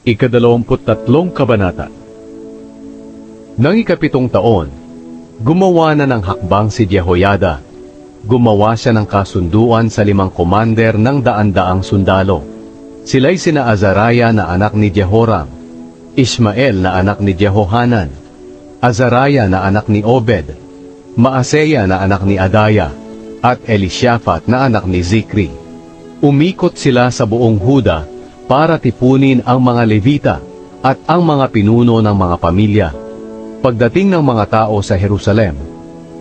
Ika-23 Kabanata. Nang ika-7 taon, gumawa na ng hakbang si Jehoiada. Gumawa siya ng kasunduan sa 5 komander ng daan-daang sundalo. Sila'y sina Azariah na anak ni Jehoram, Ishmael na anak ni Jehohanan, Azariah na anak ni Obed, Maaseya na anak ni Adaya, at Elishaphat na anak ni Zikri. Umikot sila sa buong Huda para tipunin ang mga Levita at ang mga pinuno ng mga pamilya. Pagdating ng mga tao sa Jerusalem,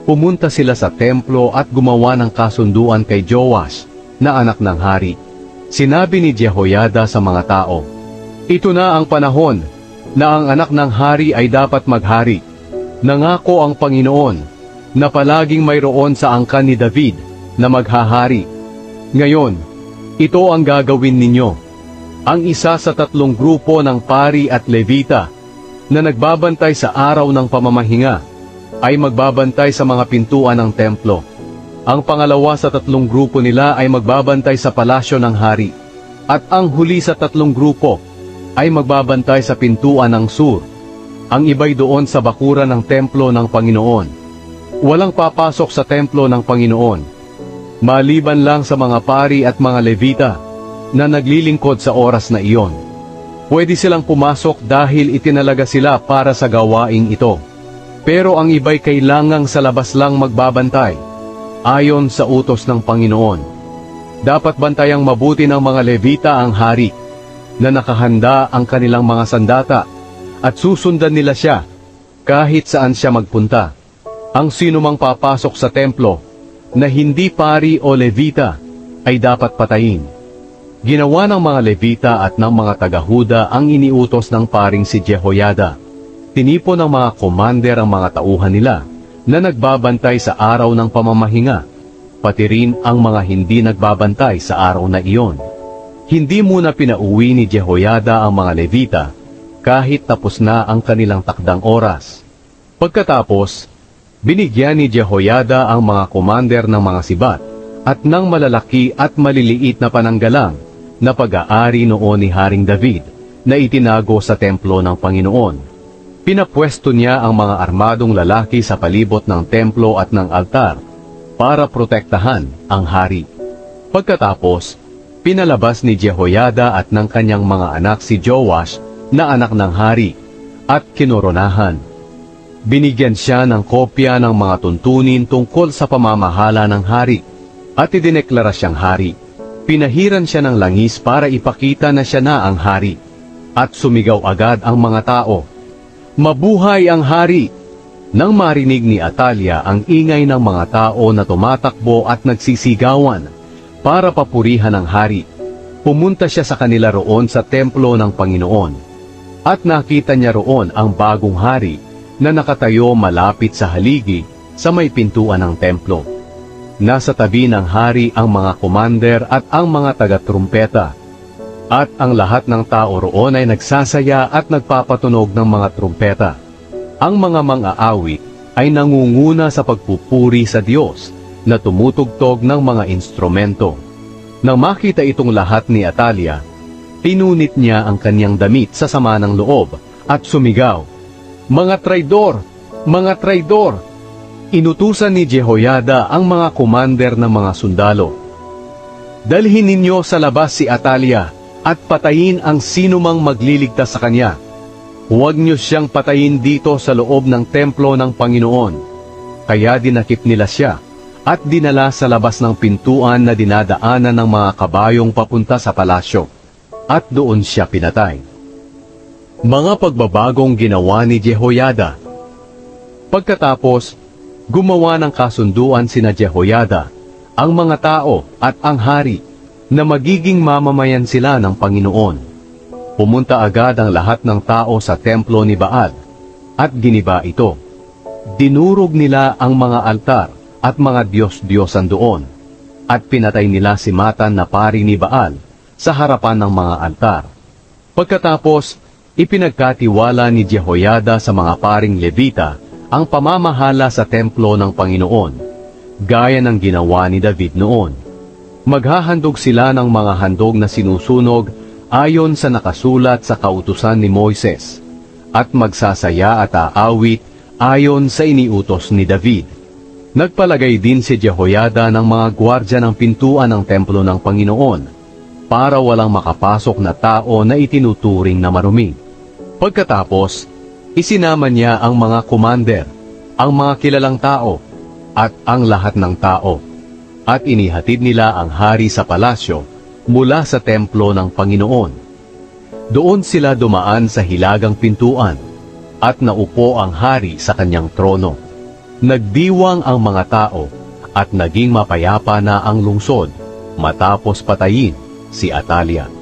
pumunta sila sa templo at gumawa ng kasunduan kay Joash na anak ng hari. Sinabi ni Jehoiada sa mga tao, "Ito na ang panahon na ang anak ng hari ay dapat maghari. Nangako ang Panginoon na palaging mayroon sa angkan ni David na maghahari. Ngayon, ito ang gagawin ninyo. Ang isa sa 3 grupo ng pari at levita na nagbabantay sa araw ng pamamahinga ay magbabantay sa mga pintuan ng templo. Ang pangalawa sa 3 grupo nila ay magbabantay sa palasyo ng hari. At ang huli sa 3 grupo ay magbabantay sa pintuan ng sur. Ang iba'y doon sa bakuran ng templo ng Panginoon. Walang papasok sa templo ng Panginoon, maliban lang sa mga pari at mga levita na naglilingkod sa oras na iyon. Pwede silang pumasok dahil itinalaga sila para sa gawaing ito. Pero ang iba'y kailangang sa labas lang magbabantay, ayon sa utos ng Panginoon. Dapat bantayang mabuti ng mga levita ang hari, na nakahanda ang kanilang mga sandata, at susundan nila siya kahit saan siya magpunta. Ang sinumang papasok sa templo na hindi pari o levita ay dapat patayin." Ginawa ng mga levita at ng mga taga-Huda ang iniutos ng paring si Jehoiada. Tinipon ng mga komander ang mga tauhan nila na nagbabantay sa araw ng pamamahinga, pati rin ang mga hindi nagbabantay sa araw na iyon. Hindi muna pinauwi ni Jehoiada ang mga levita kahit tapos na ang kanilang takdang oras. Pagkatapos, binigyan ni Jehoiada ang mga komander ng mga sibat at ng malalaki at maliliit na pananggalang na pag-aari noon ni Haring David na itinago sa templo ng Panginoon. Pinapwesto niya ang mga armadong lalaki sa palibot ng templo at ng altar para protektahan ang hari. Pagkatapos, pinalabas ni Jehoiada at ng kanyang mga anak si Joash na anak ng hari at kinoronahan. Binigyan siya ng kopya ng mga tuntunin tungkol sa pamamahala ng hari at idineklara siyang hari. Pinahiran siya ng langis para ipakita na siya na ang hari. At sumigaw agad ang mga tao, "Mabuhay ang hari!" Nang marinig ni Atalia ang ingay ng mga tao na tumatakbo at nagsisigawan para papurihan ang hari, pumunta siya sa kanila roon sa templo ng Panginoon. At nakita niya roon ang bagong hari na nakatayo malapit sa haligi sa may pintuan ng templo. Nasa tabi ng hari ang mga komander at ang mga taga-trumpeta. At ang lahat ng tao roon ay nagsasaya at nagpapatunog ng mga trumpeta. Ang mga mang-aawit ay nangunguna sa pagpupuri sa Diyos na tumutugtog ng mga instrumento. Nang makita itong lahat ni Atalia, tinunit niya ang kanyang damit sa sama ng loob at sumigaw, "Mga traidor! Mga traidor!" Inutusan ni Jehoiada ang mga komander ng mga sundalo, "Dalhin ninyo sa labas si Atalia at patayin ang sinumang magliligtas sa kanya. Huwag niyo siyang patayin dito sa loob ng templo ng Panginoon." Kaya dinakip nila siya at dinala sa labas ng pintuan na dinadaanan ng mga kabayong papunta sa palasyo, at doon siya pinatay. Mga pagbabagong ginawa ni Jehoiada. Pagkatapos, gumawa ng kasunduan sina Jehoiada, ang mga tao at ang hari na magiging mamamayan sila ng Panginoon. Pumunta agad ang lahat ng tao sa templo ni Baal at giniba ito. Dinurog nila ang mga altar at mga Diyos-Diyosan doon at pinatay nila si Matan na pari ni Baal sa harapan ng mga altar. Pagkatapos, ipinagkatiwala ni Jehoiada sa mga paring levita ang pamamahala sa templo ng Panginoon, gaya ng ginawa ni David noon. Maghahandog sila ng mga handog na sinusunog ayon sa nakasulat sa kautusan ni Moises, at magsasaya at aawit ayon sa iniutos ni David. Nagpalagay din si Jehoiada ng mga gwardya ng pintuan ng templo ng Panginoon para walang makapasok na tao na itinuturing na marumi. Pagkatapos, isinama niya ang mga commander, ang mga kilalang tao, at ang lahat ng tao, at inihatid nila ang hari sa palasyo mula sa templo ng Panginoon. Doon sila dumaan sa hilagang pintuan, at naupo ang hari sa kanyang trono. Nagdiwang ang mga tao, at naging mapayapa na ang lungsod, matapos patayin si Atalia.